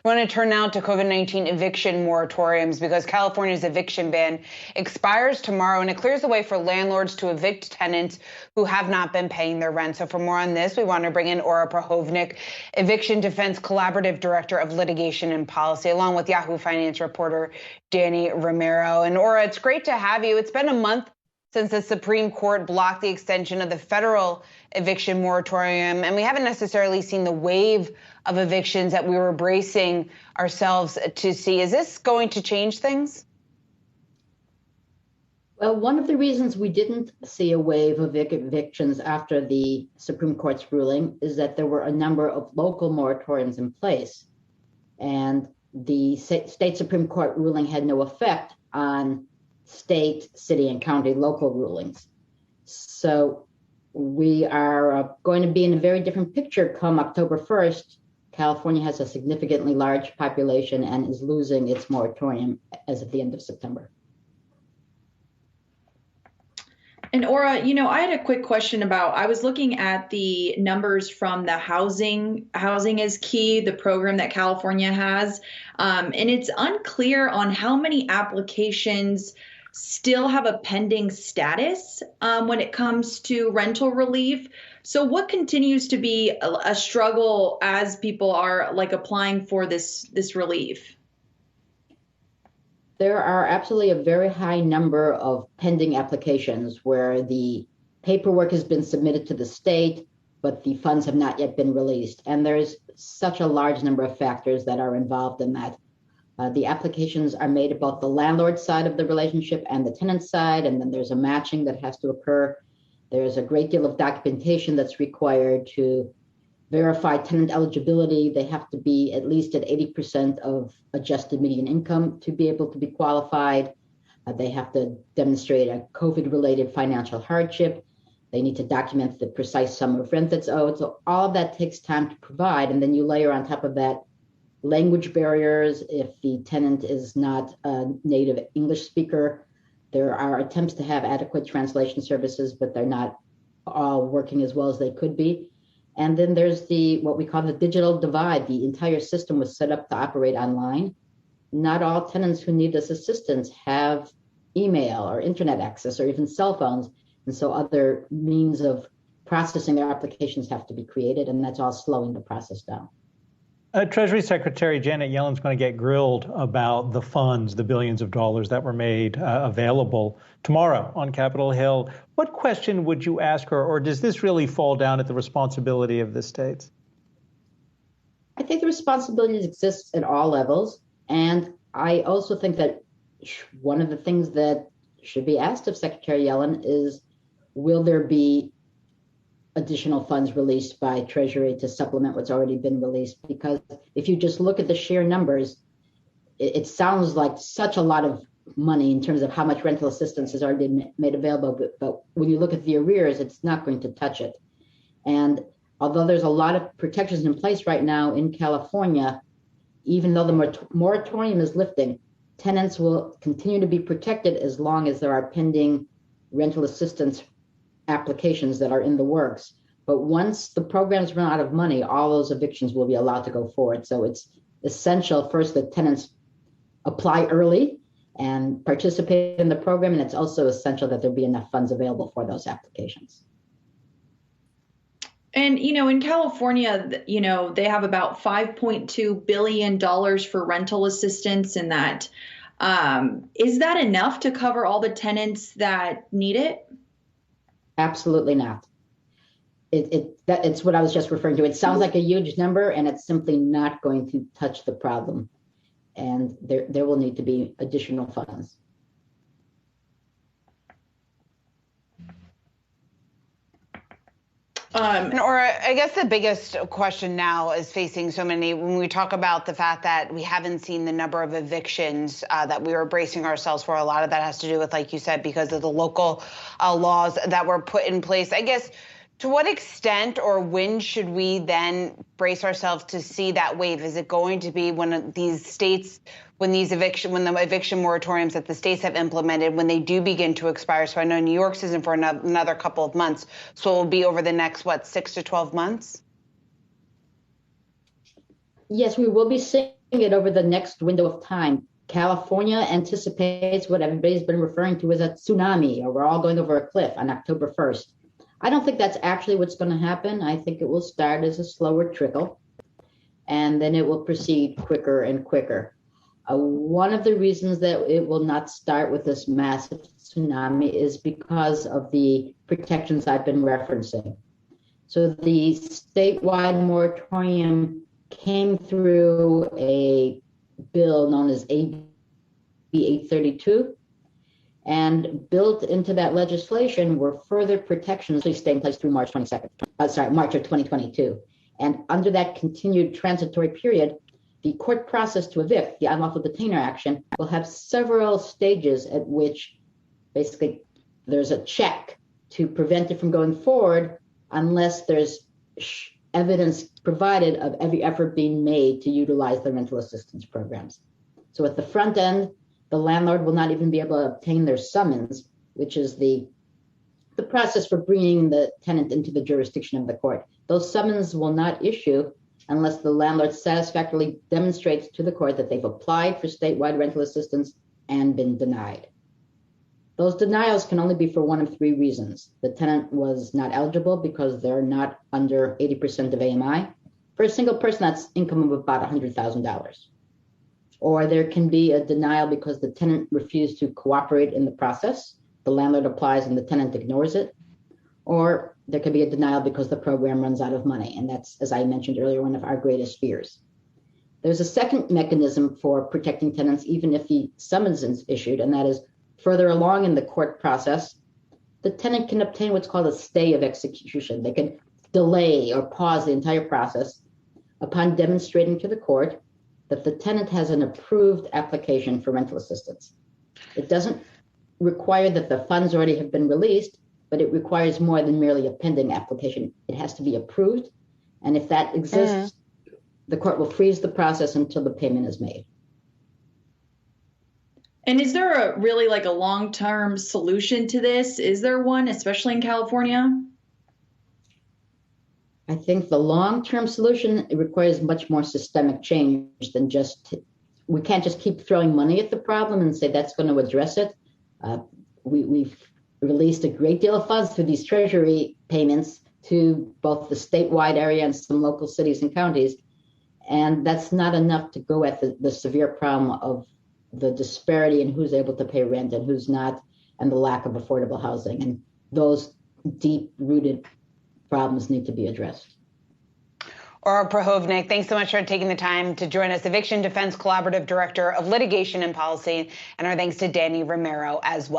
We want to turn now to COVID-19 eviction moratoriums because California's eviction ban expires tomorrow, and it clears the way for landlords to evict tenants who have not been paying their rent. So for more on this, we want to bring in Ora Prochovnick, Eviction Defense Collaborative Director of Litigation and Policy, along with Yahoo Finance reporter Danny Romero. And Ora, it's great to have you. It's been a month since the Supreme Court blocked the extension of the federal eviction moratorium, and we haven't necessarily seen the wave of evictions that we were bracing ourselves to see. Is this going to change things? Well, one of the reasons we didn't see a wave of evictions after the Supreme Court's ruling is that there were a number of local moratoriums in place, and the state Supreme Court ruling had no effect on state, city, and county local rulings. So we are going to be in a very different picture come October 1st. California has a significantly large population and is losing its moratorium as of the end of September. And Ora, I had a quick question I was looking at the numbers from the Housing is Key, the program that California has, and it's unclear on how many applications still have a pending status when it comes to rental relief. So what continues to be a struggle as people are applying for this relief? There are absolutely a very high number of pending applications where the paperwork has been submitted to the state, but the funds have not yet been released. And there's such a large number of factors that are involved in that. The applications are made at both the landlord side of the relationship and the tenant side, and then there's a matching that has to occur. There's a great deal of documentation that's required to verify tenant eligibility. They have to be at least at 80% of adjusted median income to be able to be qualified. They have to demonstrate a COVID-related financial hardship. They need to document the precise sum of rent that's owed. So all of that takes time to provide, and then you layer on top of that language barriers. If the tenant is not a native English speaker, there are attempts to have adequate translation services, but they're not all working as well as they could be. And then there's what we call the digital divide. The entire system was set up to operate online. Not all tenants who need this assistance have email or internet access or even cell phones. And so other means of processing their applications have to be created, and that's all slowing the process down. Treasury Secretary Janet Yellen's going to get grilled about the funds, the billions of dollars that were made available tomorrow on Capitol Hill. What question would you ask her, or does this really fall down at the responsibility of the states? I think the responsibilities exist at all levels. And I also think that one of the things that should be asked of Secretary Yellen is, will there be additional funds released by Treasury to supplement what's already been released? Because if you just look at the sheer numbers, it sounds like such a lot of money in terms of how much rental assistance has already been made available. But when you look at the arrears, it's not going to touch it. And although there's a lot of protections in place right now in California, even though the moratorium is lifting, tenants will continue to be protected as long as there are pending rental assistance applications that are in the works. But once the programs run out of money, all those evictions will be allowed to go forward. So it's essential first that tenants apply early and participate in the program, and it's also essential that there be enough funds available for those applications. And, in California, they have about $5.2 billion for rental assistance, and that is that enough to cover all the tenants that need it? Absolutely not. It's what I was just referring to. It sounds like a huge number, and it's simply not going to touch the problem. And there will need to be additional funds. Or I guess the biggest question now is facing so many, when we talk about the fact that we haven't seen the number of evictions that we were bracing ourselves for, a lot of that has to do with, like you said, because of the local laws that were put in place. I guess, to what extent or when should we then brace ourselves to see that wave? Is it going to be when these states, when the eviction moratoriums that the states have implemented, when they do begin to expire? So I know New York's isn't for another couple of months. So it will be over the next, 6 to 12 months? Yes, we will be seeing it over the next window of time, California anticipates what everybody's been referring to as a tsunami, or we're all going over a cliff on October 1st. I don't think that's actually what's going to happen. I think it will start as a slower trickle, and then it will proceed quicker and quicker. One of the reasons that it will not start with this massive tsunami is because of the protections I've been referencing. So the statewide moratorium came through a bill known as AB 832, and built into that legislation were further protections that stay in place through March of 2022. And under that continued transitory period, the court process to evict, the unlawful detainer action, will have several stages at which basically there's a check to prevent it from going forward unless there's evidence provided of every effort being made to utilize the rental assistance programs. So at the front end, the landlord will not even be able to obtain their summons, which is the process for bringing the tenant into the jurisdiction of the court. Those summons will not issue unless the landlord satisfactorily demonstrates to the court that they've applied for statewide rental assistance and been denied. Those denials can only be for one of three reasons. The tenant was not eligible because they're not under 80% of AMI. For a single person, that's income of about $100,000. Or there can be a denial because the tenant refused to cooperate in the process. The landlord applies and the tenant ignores it. Or there could be a denial because the program runs out of money. And that's, as I mentioned earlier, one of our greatest fears. There's a second mechanism for protecting tenants, even if the summons is issued, and that is further along in the court process, the tenant can obtain what's called a stay of execution. They can delay or pause the entire process upon demonstrating to the court that the tenant has an approved application for rental assistance. It doesn't require that the funds already have been released, but it requires more than merely a pending application. It has to be approved. And if that exists, the court will freeze the process until the payment is made. And is there a really like a long-term solution to this? Is there one, especially in California? I think the long-term solution, it requires much more systemic change than we can't just keep throwing money at the problem and say that's going to address it. We've released a great deal of funds through these Treasury payments to both the statewide area and some local cities and counties. And that's not enough to go at the severe problem of the disparity in who's able to pay rent and who's not, and the lack of affordable housing. And those deep-rooted problems need to be addressed. Ora Prochovnick, thanks so much for taking the time to join us. Eviction Defense Collaborative Director of Litigation and Policy, and our thanks to Danny Romero as well.